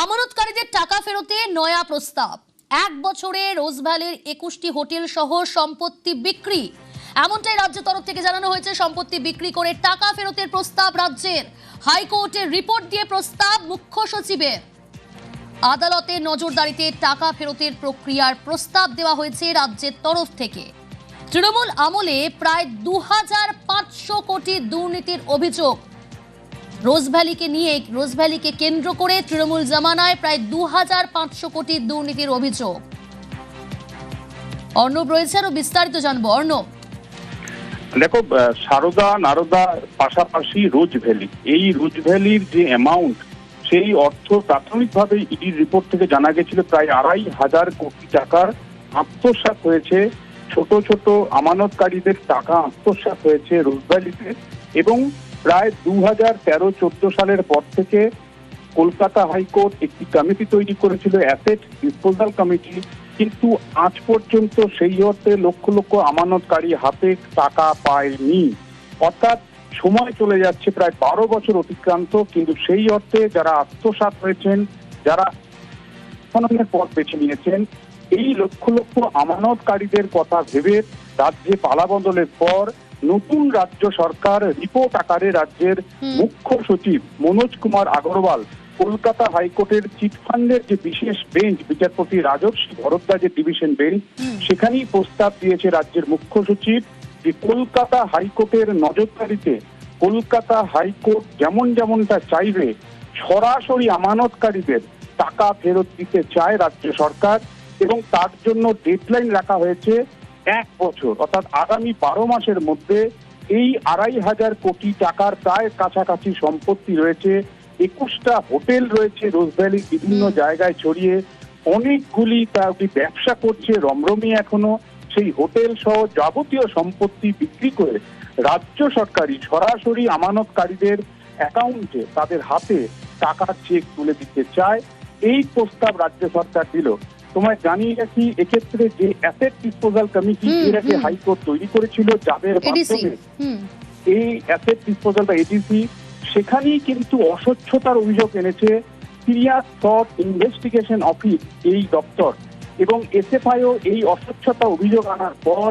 আমানতকারীদের টাকা ফেরতে নয়া প্রস্তাব। 1 বছরে রোজভ্যালির 21টি হোটেল সহ সম্পত্তি বিক্রি, এমনটাই রাজ্যের তরফ থেকে জানানো হয়েছে। সম্পত্তি বিক্রি করে টাকা ফেরতের প্রস্তাব রাজ্যের। হাইকোর্টের রিপোর্ট দিয়ে প্রস্তাব মুখ্য সচিবের। আদালতের নজরদারিতে টাকা ফেরতের প্রক্রিয়ার প্রস্তাব দেওয়া হয়েছে রাজ্যের তরফ থেকে। তৃণমূল আমলে প্রায় 2500 কোটি দুর্নীতির অভিযোগ। রোজভ্যালিকে কেন্দ্র করে তৃণমূল জামানায় প্রায় 2500 কোটি দুর্নীতির অভিযোগ। অর্ণব রয়েছে, আরো বিস্তারিত জানবো। অর্ণব, দেখো, সারদা নারদা পাশাপাশি রোজভ্যালি, এই রোজভ্যালির যে অ্যামাউন্ট, সেই অর্থ প্রাথমিকভাবে ইডির রিপোর্ট থেকে জানা গেছিল প্রায় 2500 কোটি টাকার আত্মসাৎ হয়েছে। ছোট ছোট আমানতকারীদের টাকা আত্মসাৎ হয়েছে রোজভ্যালিতে। এবং প্রায় 2013-14 সালের পর থেকে কলকাতা হাইকোর্ট একটি কমিটি তৈরি করেছিল, অ্যাসেট ডিসপোজাল কমিটি, কিন্তু আজ পর্যন্ত সেই অর্থে লক্ষ লক্ষ আমানতকারী হাতে টাকা পায়নি। অর্থাৎ সময় চলে যাচ্ছে, প্রায় 12 বছর অতিক্রান্ত, কিন্তু সেই অর্থে যারা আত্মসাৎ হয়েছেন, যারা খননের পথ বেছে নিয়েছেন, এই লক্ষ লক্ষ আমানতকারীদের কথা ভেবে রাজ্যে পালাবদলের পর নতুন রাজ্য সরকার রিপোর্ট আকারে রাজ্যের মুখ্য সচিব মনোজ কুমার আগরওয়াল কলকাতা হাইকোর্টের চিটফান্ডের যে বিশেষ বেঞ্চ, বিচারপতি রাজর্ষি ভরদ্বাজের ডিভিশন বেঞ্চ, সেখানেই প্রস্তাব দিয়েছে রাজ্যের মুখ্য সচিব যে কলকাতা হাইকোর্টের নজরদারিতে কলকাতা হাইকোর্ট যেমনটা চাইবে সরাসরি আমানতকারীদের টাকা ফেরত দিতে চায় রাজ্য সরকার। এবং তার জন্য ডেডলাইন রাখা হয়েছে 1 বছর, অর্থাৎ আগামী 12 মাসের মধ্যে এই 2500 কোটি টাকার প্রায় কাছাকাছি সম্পত্তি রয়েছে। 21টা হোটেল রয়েছে রোজভ্যালির বিভিন্ন জায়গায় ছড়িয়ে, অনেকগুলি ব্যবসা করছে রমরমি এখনো। সেই হোটেল সহ যাবতীয় সম্পত্তি বিক্রি করে রাজ্য সরকারই সরাসরি আমানতকারীদের অ্যাকাউন্টে, তাদের হাতে টাকার চেক তুলে দিতে চায়। এই প্রস্তাব রাজ্য সরকার দিল। তোমায় জানিয়ে রাখি, এক্ষেত্রে যে অ্যাসেট ডিসপোজাল কমিটি এর আগে হাইকোর্ট তৈরি করেছিল, যাদের মাধ্যমে এই অ্যাসেট ডিসপোজাল বা এডিসি, সেখানেই কিন্তু অস্বচ্ছতার অভিযোগ এনেছে সিরিয়াস ফ্রড ইনভেস্টিগেশন অফিস, এই দপ্তর। এবং এসএফআইও এই অস্বচ্ছতা অভিযোগ আনার পর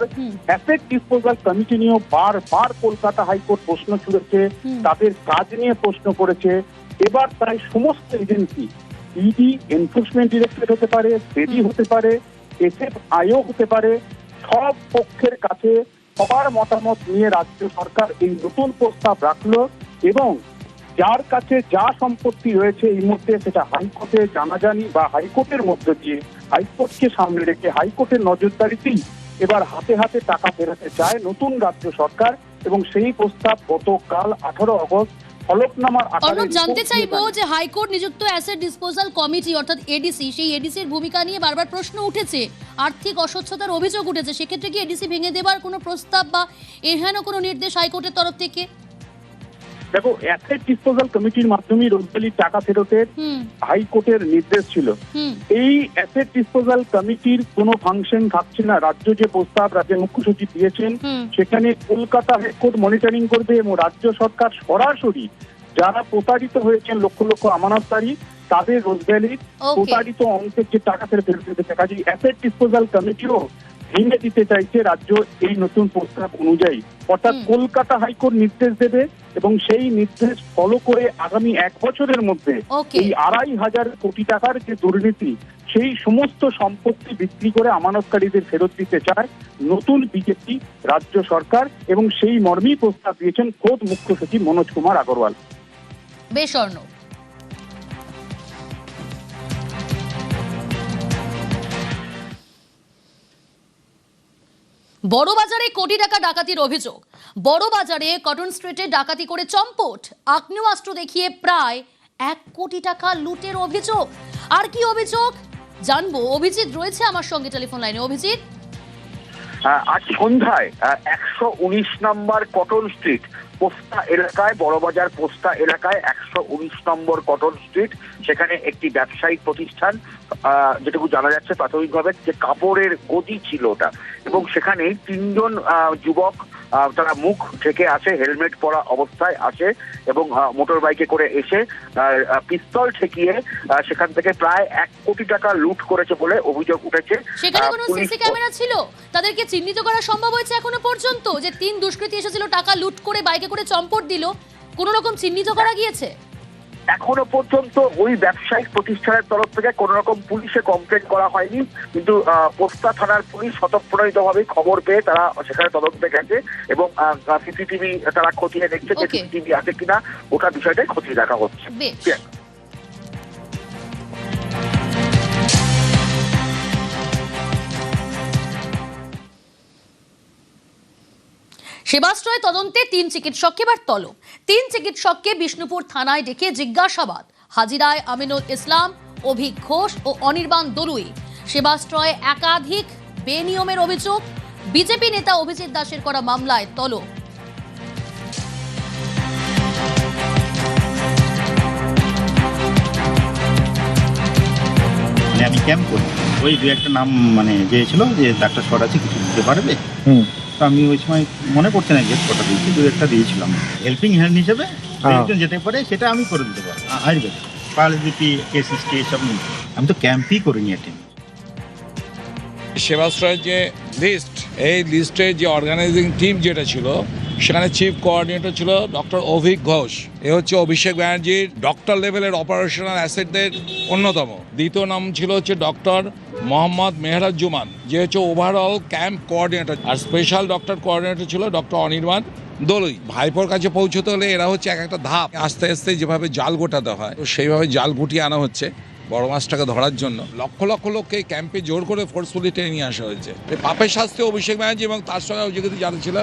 অ্যাসেট ডিসপোজাল কমিটি নিয়েও বারবার কলকাতা হাইকোর্ট প্রশ্ন ছুড়েছে, তাদের কাজ নিয়ে প্রশ্ন করেছে। এবার প্রায় সমস্ত এজেন্সি, ইডি, এনফোর্সমেন্ট ডিরেক্টরেট হতে পারে, সেডি হতে পারে, এসএফআইও হতে পারে, সব পক্ষের কাছে সবার মতামত নিয়ে রাজ্য সরকার এই নতুন প্রস্তাব রাখলো। এবং যার কাছে যা সম্পত্তি রয়েছে এই মুহূর্তে, সেটা হাইকোর্টে জানাজানি বা হাইকোর্টের মধ্য দিয়ে, হাইকোর্টকে সামনে রেখে হাইকোর্টের নজরদারিতেই এবার হাতে হাতে টাকা ফেরাতে চায় নতুন রাজ্য সরকার। এবং সেই প্রস্তাব গতকাল 18 আগস্ট ফলকনামার আকারে জানতে চাইবো যে হাইকোর্ট নিযুক্ত অ্যাসেট ডিসপোজাল কমিটি অর্থাৎ এডিসি, সেই এডিসির ভূমিকা নিয়ে বারবার প্রশ্ন উঠেছে, আর্থিক অস্বচ্ছতার অভিযোগ উঠেছে। সেক্ষেত্রে কি এডিসি ভেঙে দেবার কোনো প্রস্তাব বা এহেন কোনো নির্দেশ হাইকোর্টের তরফ থেকে? দেখো, অ্যাসেট ডিসপোজাল কমিটির মাধ্যমে রোজভ্যালির টাকা ফেরতের হাইকোর্টের নির্দেশ ছিল। এই অ্যাসেট ডিসপোজাল কমিটির কোনো ফাংশন থাকছে না। রাজ্য যে প্রস্তাব রাজ্যের মুখ্য সচিব দিয়েছেন, সেখানে কলকাতা হাইকোর্ট মনিটরিং করবে এবং রাজ্য সরকার সরাসরি যারা প্রতারিত হয়েছেন লক্ষ লক্ষ আমানতকারী, তাদের রোজভ্যালির প্রতারিত অংশের যে টাকা ফেরত দিতে চায়। কাজে অ্যাসেট ডিসপোজাল কমিটিও ভেঙে দিতে চাইছে রাজ্য এই নতুন প্রস্তাব অনুযায়ী। অর্থাৎ কলকাতা হাইকোর্ট নির্দেশ দেবে এবং সেই নির্দেশ ফলো করে আগামী 1 বছরের মধ্যে এই 2500 কোটি টাকার যে দুর্নীতি, সেই সমস্ত সম্পত্তি বিক্রি করে আমানতকারীদের ফেরত দিতে চায় নতুন বিজেপি রাজ্য সরকার। এবং সেই মর্মেই প্রস্তাব দিয়েছেন খোদ মুখ্য সচিব মনোজ কুমার আগরওয়াল। বেশ অর্ণব। বড়বাজারে কোটি টাকা ডাকাতির অভিযোগ। বড়বাজারে কটন স্ট্রিটে ডাকাতি করে চম্পট, আগ্নেয়াস্ত্র দেখিয়ে প্রায় 1 কোটি টাকা লুটের অভিযোগ। আর কি অভিযোগ জানবো, অভিজিৎ রয়েছে আমার সঙ্গে টেলিফোন লাইনে। অভিজিৎ, আজ সন্ধ্যায় 119 নম্বর কটন স্ট্রিট পোস্তা এলাকায়, বড়বাজার পোস্তা এলাকায় 119 নম্বর কটন স্ট্রিট, সেখানে একটি ব্যবসায়িক প্রতিষ্ঠান, যেটুকু জানা যাচ্ছে প্রাথমিকভাবে যে কাপড়ের গদি ছিল ওটা, এবং সেখানে 3 জন যুবক তারা মুখ ঢেকে আসে, হেলমেট পরা অবস্থায় আসে এবং মোটর বাইকে করে এসে পিস্তল ঠেকিয়ে সেখান থেকে প্রায় 1 কোটি টাকা লুট করেছে বলে অভিযোগ উঠেছে। সেখানে কোনো সিসি ক্যামেরা ছিল? তাদেরকে চিহ্নিত করা সম্ভব হয়েছে এখনো পর্যন্ত যে 3 দুষ্কৃতী এসেছিল, টাকা লুট করে বাইকে করে চম্পট দিল? কোন রকম চিহ্নিত করা গিয়েছে? এখনো পর্যন্ত ওই ব্যবসায়িক প্রতিষ্ঠানের তরফ থেকে কোন রকম পুলিশে কমপ্লেন করা হয়নি, কিন্তু পোস্তা থানার পুলিশ স্বতঃপ্রণোদিতভাবে খবর পেয়ে তারা সেখানে তদন্তে গেছে এবং সিসিটিভি তারা খতিয়ে দেখছে যে সিসিটিভি আছে কিনা, ওটা বিষয়টাই খতিয়ে দেখা হচ্ছে। সেবাশ্রয় তদন্তে 3 চিকিৎসককে এবার তলব। 3 চিকিৎসককে বিষ্ণুপুর থানায় ডেকে জিজ্ঞাসাবাদ। হাজিরায় আমিনুল ইসলাম, অভিক ঘোষ ও অনির্বাণ দলুই। সেবাশ্রয়ে একাধিক বেনিয়মের অভিযোগ। বিজেপি নেতা অভিজিৎ দাসের করা মামলায় তলব। আমি ক্যাম্প করি, ওই 2-1টা নাম চেয়েছিল যে ডাক্তার শট আছে, কিছু দিতে পারবে? তো আমি ওই সময় মনে পড়ছে না যে কটা দিয়েছি, 2-1টা দিয়েছিলাম হেল্পিং হ্যান্ড হিসেবে। একজন যেতে পারে সেটা আমি করে দিতে পারবো। আয়ুর্বেদ, পারলিপি, কেসিসটি এসব নিয়ে আমি তো ক্যাম্পই করিনি অ্যাটেন্ড। সেবাশ্রয়ের যে লিস্ট, এই লিস্টে যে অর্গানাইজিং টিম যেটা ছিল, সেখানে চিফ কোঅর্ডিনেটর ছিল ডক্টর অভিক ঘোষ। এ হচ্ছে অভিষেক ব্যানার্জির ডক্টর লেভেলের অপারেশনাল অ্যাসেটদের অন্যতম। দ্বিতীয় নাম ছিল ডক্টর মোহাম্মদ মেহরাজুমান, যে হচ্ছে ওভারঅল ক্যাম্প কোঅর্ডিনেটর। আর স্পেশাল ডক্টর কোঅর্ডিনেটর ছিল ডক্টর অনির্বাণ দলুই। ভাইপোর কাছে পৌঁছতে হলে এরা হচ্ছে একটা ধাপ, আস্তে আস্তে যেভাবে জাল গোটাতে হয় সেইভাবে জাল গুটিয়ে আনা হচ্ছে বড় মাছটাকে ধরার জন্য। লক্ষ লক্ষ লোককে ক্যাম্পে জোর করে ফোর্সফুলি টেনে নিয়ে আসা হয়েছে। পাপের শাস্তি অভিষেক ব্যানার্জি এবং তার সঙ্গে অভিযোগিত যারা ছিল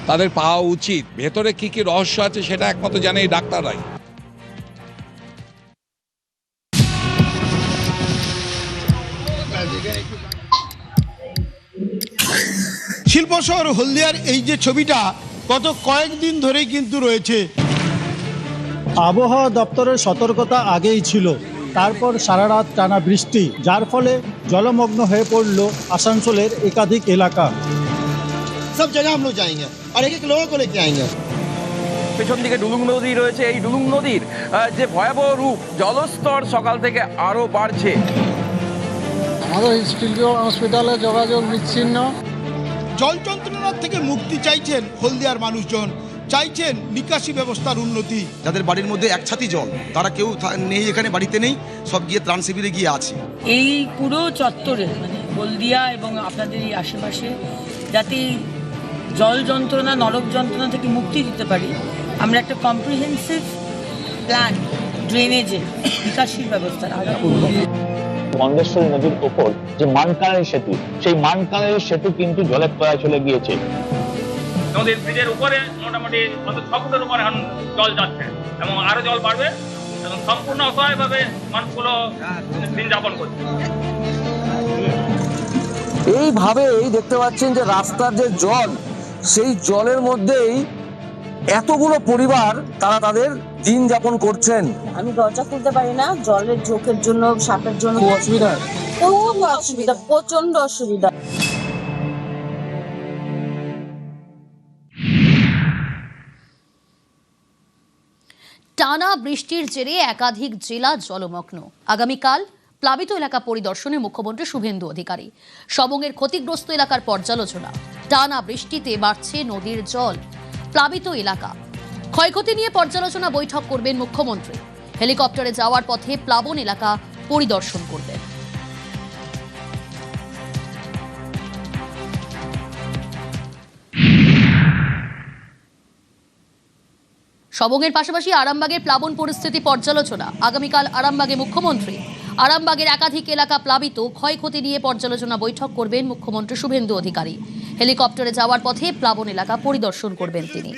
তাদের পাওয়া উচিত। ভেতরে কি কি রহস্য আছে সেটা একমাত্র জানে এই ডাক্তাররাই। শিল্প শহর হলদিয়ার এই যে ছবিটা গত কয়েকদিন ধরেই কিন্তু রয়েছে। আবহাওয়া দপ্তরের সতর্কতা আগেই ছিল, তারপর সারা রাত টানা বৃষ্টি, যার ফলে জলমগ্ন হয়ে পড়ল আসানসোলের একাধিক এলাকা। সব জায়গা আমরা যাएंगे আর এক এক লোক को लेके आएंगे। পেছন দিকে ডুলুং নদী রয়েছে। এই ডুলুং নদীর যে ভয়াবহ রূপ, জলস্তর সকাল থেকে আরো বাড়ছে। আমাদের স্টিল হসপিটালে যোগাযোগ বিচ্ছিন্ন। জল যন্ত্রণার থেকে মুক্তি চাইছেন হলদিয়ার মানুষজন, চাইছেন নিকাশি ব্যবস্থার উন্নতি। যাদের বাড়ির মধ্যে এক ছাতি জল, তারা কেউ নেই, এখানে বাড়িতে নেই, সব গিয়ে ত্রাণ শিবিরে গিয়ে আছে। এই পুরো চত্বরে হলদিয়া এবং আপনাদের এই আশেপাশে যাতে জল যন্ত্রণা, নরক যন্ত্রণা থেকে মুক্তি দিতে পারি, আমরা একটা কম্প্রিহেন্সিভ প্ল্যান, ড্রেনেজের নিকাশির ব্যবস্থা করব। গঙ্গেশ্বরী নদীর উপর যে মানকানারি সেতু, সেই মানকানারি সেতু কিন্তু জলের তলায় চলে গিয়েছে। নদীর ব্রিজের উপরে মোটামুটি 6 ফুটের উপরে এখন জল যাচ্ছে এবং আরো জল বাড়বে এবং সম্পূর্ণ অসহায়ভাবে মানুষগুলো দিন যাপন করছে। এইভাবেই দেখতে পাচ্ছেন যে রাস্তার যে জল, সেই জলের মধ্যেই এতগুলো পরিবার তারা তাদের দিন যাপন করছেন। আমি দরজা খুলতে পারি না, জলের ঝোঁকের জন্য, সাপের জন্য অসুবিধা, খুব অসুবিধা, প্রচন্ড অসুবিধা। টানা বৃষ্টির জেরে একাধিক জেলা জলমগ্ন। আগামীকাল প্লাবিত এলাকা পরিদর্শনে মুখ্যমন্ত্রী শুভেন্দু অধিকারী। সবংয়ের ক্ষতিগ্রস্ত এলাকার পর্যালোচনা। টানা বৃষ্টিতে বাড়ছে নদীর জল, প্লাবিত এলাকা। ক্ষয়ক্ষতি নিয়ে পর্যালোচনা বৈঠক করবেন মুখ্যমন্ত্রী। হেলিকপ্টারে যাওয়ার পথে প্লাবন এলাকা পরিদর্শন করবেন। সবংয়ের পাশাপাশি আরামবাগের প্লাবন পরিস্থিতি পর্যালোচনা। আগামীকাল আরামবাগে মুখ্যমন্ত্রী। আরামবাগের একাধিক এলাকা প্লাবিত, ক্ষয়ক্ষতি নিয়ে পর্যালোচনা বৈঠক করবেন মুখ্যমন্ত্রী শুভেন্দু অধিকারী। হেলিকপ্টারে যাওয়ার পথে প্লাবন এলাকা পরিদর্শন করবেন তিনি।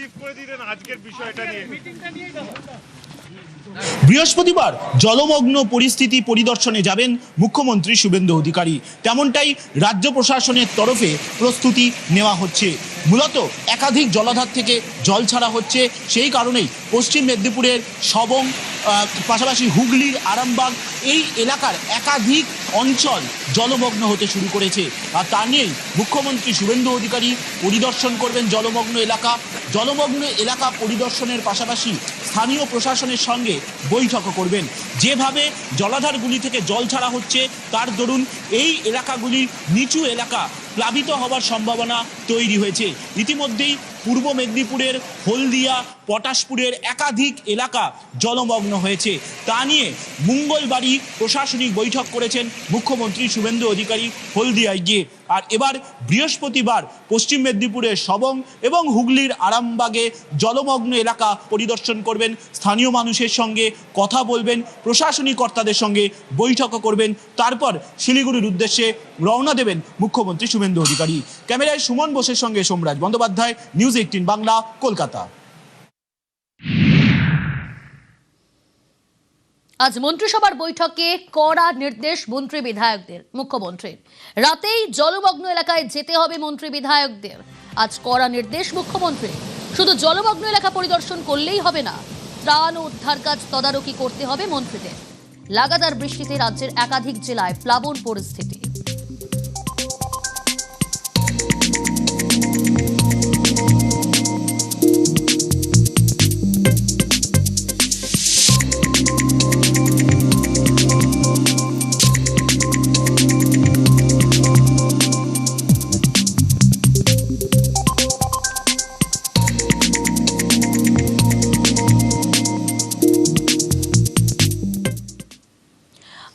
বৃহস্পতিবার জলমগ্ন পরিস্থিতি পরিদর্শনে যাবেন মুখ্যমন্ত্রী শুভেন্দু অধিকারী। তেমনটাই রাজ্য প্রশাসনের তরফে প্রস্তুতি নেওয়া হচ্ছে। মূলত একাধিক জলাধার থেকে জল ছাড়া হচ্ছে, সেই কারণেই পশ্চিম মেদিনীপুরের সবং পাশাপাশি হুগলির আরামবাগ এই এলাকার একাধিক অঞ্চল জলমগ্ন হতে শুরু করেছে। আর তা নিয়েই মুখ্যমন্ত্রী শুভেন্দু অধিকারী পরিদর্শন করবেন জলমগ্ন এলাকা পরিদর্শনের পাশাপাশি স্থানীয় প্রশাসনের সঙ্গে বৈঠকও করবেন। যেভাবে জলাধারগুলি থেকে জল ছাড়া হচ্ছে তার দরুন এই এলাকাগুলি নিচু এলাকা প্লাবিত হওয়ার সম্ভাবনা তৈরি হয়েছে। ইতিমধ্যেই পূর্ব মেদিনীপুরের হলদিয়া, পটাশপুরের একাধিক এলাকা জলমগ্ন হয়েছে। তা নিয়ে মঙ্গলবারই প্রশাসনিক বৈঠক করেছেন মুখ্যমন্ত্রী শুভেন্দু অধিকারী হলদিয়ায় গিয়ে। আর এবার বৃহস্পতিবার পশ্চিম মেদিনীপুরের সবং এবং হুগলির আরামবাগে জলমগ্ন এলাকা পরিদর্শন করবেন, স্থানীয় মানুষের সঙ্গে কথা বলবেন, প্রশাসনিক কর্তাদের সঙ্গে বৈঠকও করবেন। তারপর শিলিগুড়ির উদ্দেশ্যে রওনা দেবেন মুখ্যমন্ত্রী শুভেন্দু অধিকারী। ক্যামেরায় সুমন বোসের সঙ্গে সোমরাজ বন্দ্যোপাধ্যায়, নিউজ 18 বাংলা, কলকাতা। আজ মন্ত্রিসভার বৈঠকে কড়া নির্দেশ মন্ত্রী বিধায়কদের। মুখ্যমন্ত্রীর রাতেই জলমগ্ন এলাকায় যেতে হবে মন্ত্রী বিধায়কদের। আজ কড়া নির্দেশ মুখ্যমন্ত্রী। শুধু জলমগ্ন এলাকা পরিদর্শন করলেই হবে না, ত্রাণ ও উদ্ধার কাজ তদারকি করতে হবে মন্ত্রীদের। লাগাতার বৃষ্টিতে রাজ্যের একাধিক জেলায় প্লাবন পরিস্থিতি।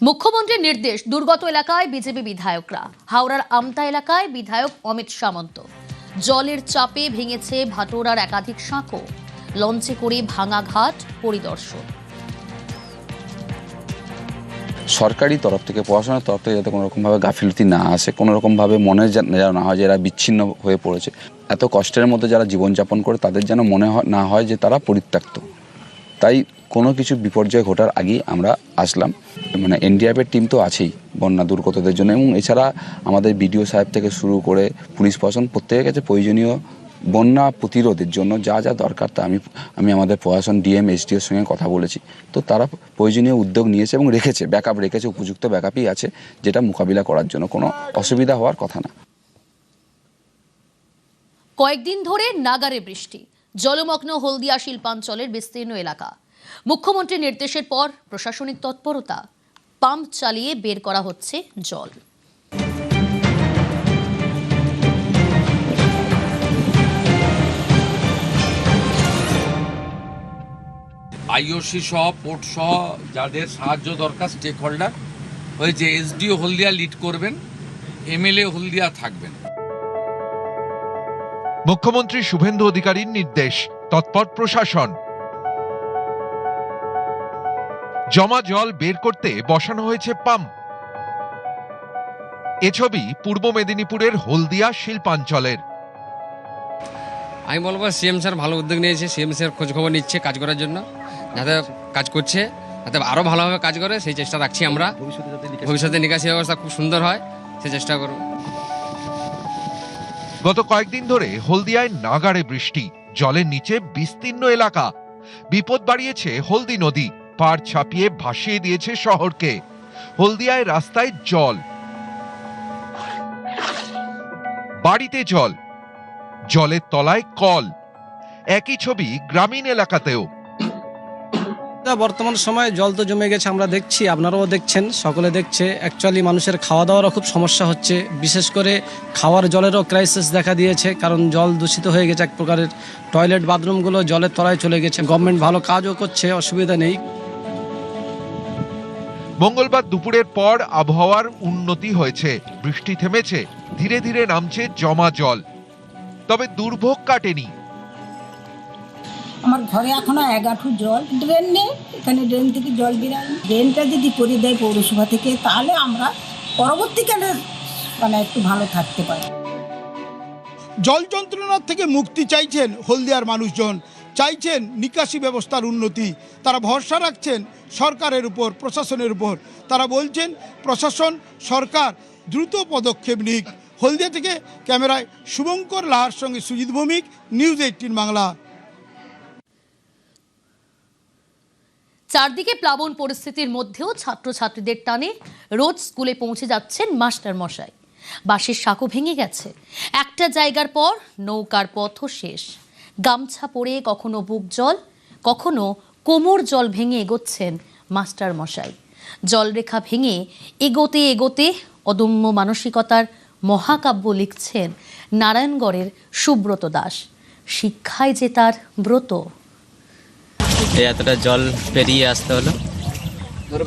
মুখ্যমন্ত্রীর নির্দেশ, দুর্গত এলাকায় বিজেপি বিধায়করা। হাওড়ার আমতা এলাকায় বিধায়ক অমিত সামন্ত। জলের চাপে ভেঙেছে ভাটোরার একাধিক সাঁকো। লঞ্চে করে ভাঙা ঘাট পরিদর্শন। সরকারি তরফ থেকে, পড়াশোনার তরফ থেকে যাতে কোনো রকমভাবে গাফিলতি না আসে, কোনো রকমভাবে মনে যেন না হয় যে এরা বিচ্ছিন্ন হয়ে পড়েছে। এত কষ্টের মধ্যে যারা জীবনযাপন করে তাদের যেন মনে না হয় যে তারা পরিত্যক্ত। তাই কোনো কিছু বিপর্যয় ঘটার আগেই আমরা আসলাম। মানে এনডিআরএফের টিম তো আছেই বন্যা দুর্গতদের জন্য, এবং এছাড়া আমাদের বিডিও সাহেব থেকে শুরু করে পুলিশ প্রশাসন প্রত্যেকের কাছে প্রয়োজনীয় বন্যা প্রতিরোধের জন্য যা যা দরকার তা আমি আমাদের প্রশাসন ডিএম এসডিওর সঙ্গে কথা বলেছি। তো তারা প্রয়োজনীয় উদ্যোগ নিয়েছে এবং রেখেছে, ব্যাকআপ রেখেছে, উপযুক্ত ব্যাকআপই আছে, যেটা মোকাবিলা করার জন্য কোনো অসুবিধা হওয়ার কথা না। কয়েকদিন ধরে নাগারে বৃষ্টি, জলমগ্ন হলদিয়া শিল্পাঞ্চলের বিস্তীর্ণ এলাকা। মুখ্যমন্ত্রীর নির্দেশের পর প্রশাসনিক তৎপরতা, পাম্প চালিয়ে বের করা হচ্ছে জল। আইওসি সহ পোর্ট সহ যাদের সাহায্য দরকার স্টেক হোল্ডার হয়েছে, এসডিও হলদিয়া লিড করবেন, এমএলএ হলদিয়া থাকবেন। মুখ্যমন্ত্রী শুভেন্দু অধিকারীর নির্দেশ, তৎপর প্রশাসন। জমা জল বের করতে বসানো হয়েছে পাম্প। এ ছবি পূর্ব মেদিনীপুরের হলদিয়া শিল্পাঞ্চলের। আমি বলবো সিএম স্যার ভালো উদ্যোগ নিয়েছে। সিএম স্যার খোঁজ খবর নিচ্ছে কাজ করার জন্য, যাতে কাজ করছে যাতে আরো ভালোভাবে কাজ করে সেই চেষ্টা রাখছি আমরা। ভবিষ্যতে নিকাশি ব্যবস্থা খুব সুন্দর হয় সেই চেষ্টা করব। গত কয়েকদিন ধরে হলদিয়ায় নাগাড়ে বৃষ্টি, জলের নিচে বিস্তীর্ণ এলাকা। বিপদ বাড়িয়েছে হলদি নদী, পাড় ছাপিয়ে ভাসিয়ে দিয়েছে শহরকে। হলদিয়ায় রাস্তায় জল, বাড়িতে জল, জলের তলায় কল। একই ছবি গ্রামীণ এলাকাতেও। বর্তমান সময়ে জল তো জমে গেছে, আমরা দেখছি, আপনারাও দেখছেন, সকলে দেখছে। অ্যাকচুয়ালি মানুষের খাওয়া দাওয়ারও খুব সমস্যা হচ্ছে, বিশেষ করে খাওয়ার জলেরও ক্রাইসিস দেখা দিয়েছে, কারণ জল দূষিত হয়ে গেছে এক প্রকারের। টয়লেট বাথরুমগুলো জলের তলায় চলে গেছে। গভর্নমেন্ট ভালো কাজও করছে, অসুবিধা নেই। মঙ্গলবার দুপুরের পর আবহাওয়ার উন্নতি হয়েছে, বৃষ্টি থেমেছে, ধীরে ধীরে নামছে জমা জল। তবে দুর্ভোগ কাটেনি। আমার ঘরে এখনো 1 হাঁটু জল, ড্রেন নেই, এখানে ড্রেন থেকে জল বেরায়। ড্রেনটা যদি করে দেয় পৌরসভা থেকে, তাহলে আমরা পরবর্তীকালে একটু ভালো থাকতে পারি। জল যন্ত্রণার থেকে মুক্তি চাইছেন হলদিয়ার মানুষজন, চাইছেন নিকাশি ব্যবস্থার উন্নতি। তারা ভরসা রাখছেন সরকারের উপর, প্রশাসনের উপর। তারা বলছেন প্রশাসন, সরকার দ্রুত পদক্ষেপ নিক। হলদিয়া থেকে ক্যামেরায় শুভঙ্কর লাহার সঙ্গে সুজিত ভৌমিক, নিউজ 18 বাংলা। চারদিকে প্লাবন পরিস্থিতির মধ্যেও ছাত্রছাত্রীদের টানে রোজ স্কুলে পৌঁছে যাচ্ছেন মাস্টার মশাই। বাঁশের সাঁকো ভেঙে গেছে, একটা জায়গার পর নৌকার পথও শেষ। গামছা পরে কখনো বুক জল, কখনো কোমর জল ভেঙে এগোচ্ছেন মাস্টার মশাই। জলরেখা ভেঙে এগোতে এগোতে অদম্য মানসিকতার মহাকাব্য লিখছেন নারায়ণগড়ের সুব্রত দাস। শিক্ষায় যে তার ব্রত। এতটা জল পেরিয়ে আসতে হলো,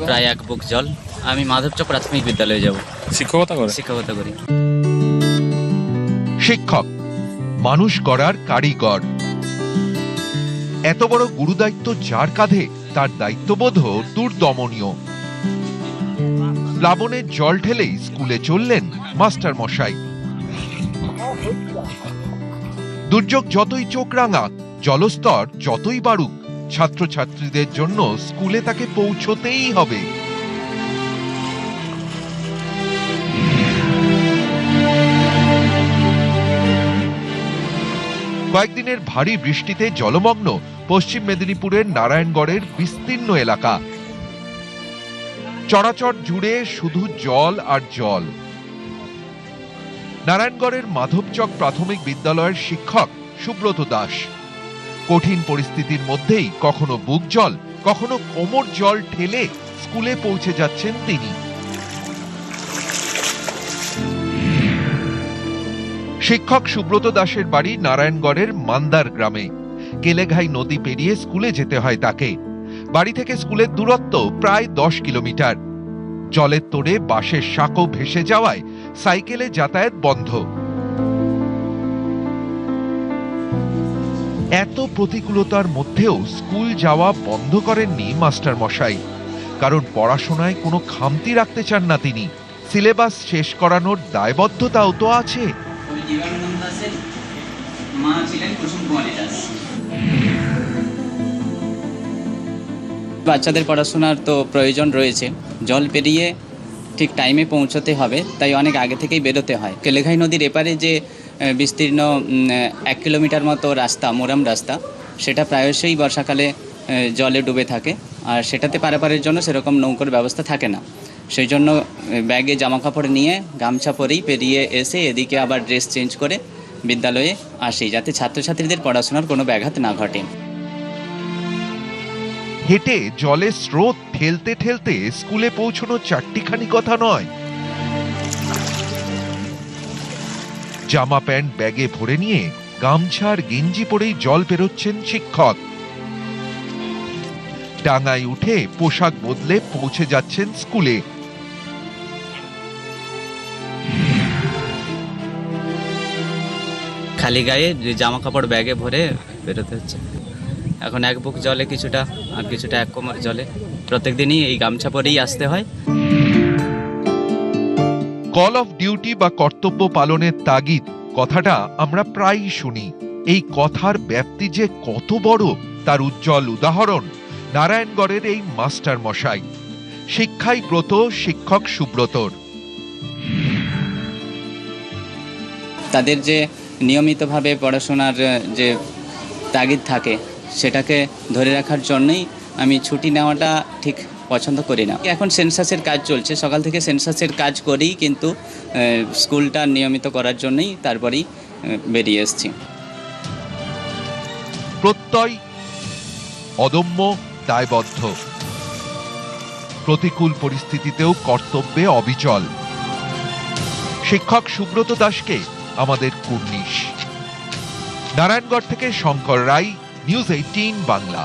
প্রায় 1 বুক জল। আমি মাধবচক প্রাথমিক বিদ্যালয়ে যাব, শিক্ষকতা করি। শিক্ষক মানুষ গড়ার কারিগর। এত বড় গুরুদায়িত্ব যার কাঁধে, তার দায়িত্ববোধও দুর্দমনীয়। প্লাবনের জল ঢেলেই স্কুলে চললেন মাস্টার মশাই। দুর্যোগ যতই চোখ রাঙাক, জলস্তর যতই বাড়ুক, ছাত্রছাত্রীদের জন্য স্কুলে তাকে পৌঁছতেই হবে। কয়েকদিনের ভারী বৃষ্টিতে জলমগ্ন পশ্চিম মেদিনীপুরের নারায়ণগড়ের বিস্তীর্ণ এলাকা। চরাচর জুড়ে শুধু জল আর জল। নারায়ণগড়ের মাধবচক প্রাথমিক বিদ্যালয়ের শিক্ষক সুব্রত দাস কঠিন পরিস্থিতির মধ্যেই কখনো বুক জল, কখনো কোমর জল ঠেলে স্কুলে পৌঁছে যাচ্ছেন তিনি। শিক্ষক সুব্রত দাসের বাড়ি নারায়ণগড়ের মান্দার গ্রামে। কেলেঘাই নদী পেরিয়ে স্কুলে যেতে হয় তাকে। বাড়ি থেকে স্কুলের দূরত্ব প্রায় 10 কিলোমিটার। জলের তোড়ে বাঁশের সাঁকো ভেসে যাওয়ায় সাইকেলে যাতায়াত বন্ধ। এত প্রতিকূলতার মধ্যেও স্কুল যাওয়া বন্ধ করেননি মাস্টার মশাই, কারণ পড়াশোনায় কোনো খামতি রাখতে চান না তিনি। সিলেবাস শেষ করানোর দায়বদ্ধতাও তো আছে। বাচ্চাদের পড়াশোনার তো প্রয়োজন রয়েছে, জল পেরিয়ে ঠিক টাইমে পৌঁছতে হবে, তাই অনেক আগে থেকেই বেরোতে হয়। কেলেঘাই নদীর এপারে যে বিস্তীর্ণ 1 কিলোমিটার মতো রাস্তা, মোরাম রাস্তা, সেটা প্রায়শই বর্ষাকালে জলে ডুবে থাকে, আর সেটাতে পারাপারের জন্য সেরকম নৌকোর ব্যবস্থা থাকে না। সেই জন্য ব্যাগে জামাকাপড় নিয়ে গামছা পরেই পেরিয়ে এসে এদিকে আবার ড্রেস চেঞ্জ করে বিদ্যালয়ে আসি, যাতে ছাত্রছাত্রীদের পড়াশোনার কোনো ব্যাঘাত না ঘটে। হেঁটে জলের স্রোত ঠেলতে ঠেলতে স্কুলে পৌঁছানো চারটিখানি কথা নয়। জামা প্যান্ট ব্যাগে ভরে নিয়ে গামছা আর গেঞ্জি পরেই জল পেরোচ্ছেন শিক্ষক। ডাঙায় উঠে পোশাক বদলে পৌঁছে যাচ্ছেন স্কুলে। খালি গায়ে জামা কাপড় ব্যাগে ভরে বেরোতে হচ্ছে। এখন 1 বুক জলে কিছুটা, আর কিছুটা 1 কোমর জলে। প্রত্যেকদিনই এই গামছা পরেই আসতে হয়। কল অফ ডিউটি বা কর্তব্য পালনের তাগিদ কথাটা আমরা প্রায়ই শুনি। এই কথার ব্যাপ্তি যে কত বড় তার উজ্জ্বল উদাহরণ নারায়ণগড়ের এই মাস্টার মশাই। শিক্ষাই ব্রত শিক্ষক সুব্রতর। তাদের যে নিয়মিতভাবে পড়াশোনার যে তাগিদ থাকে, সেটাকে ধরে রাখার জন্যই আমি ছুটি নেওয়াটা ঠিক পছন্দ করি না। এখন সেন্সাসের কাজ চলছে, সকাল থেকে সেন্সাসের কাজ করেই কিন্তু স্কুলটা নিয়মিত করার জন্যই তারপরেই বেরিয়ে এসেছি। প্রত্যয় অদম্য, দায়বদ্ধ, প্রতিকূল পরিস্থিতিতেও কর্তব্যে অবিচল। শিক্ষক সুব্রত দাসকে আমাদের কুর্নিশ। নারায়ণগড় থেকে শঙ্কর রায়, নিউজ 18 বাংলা।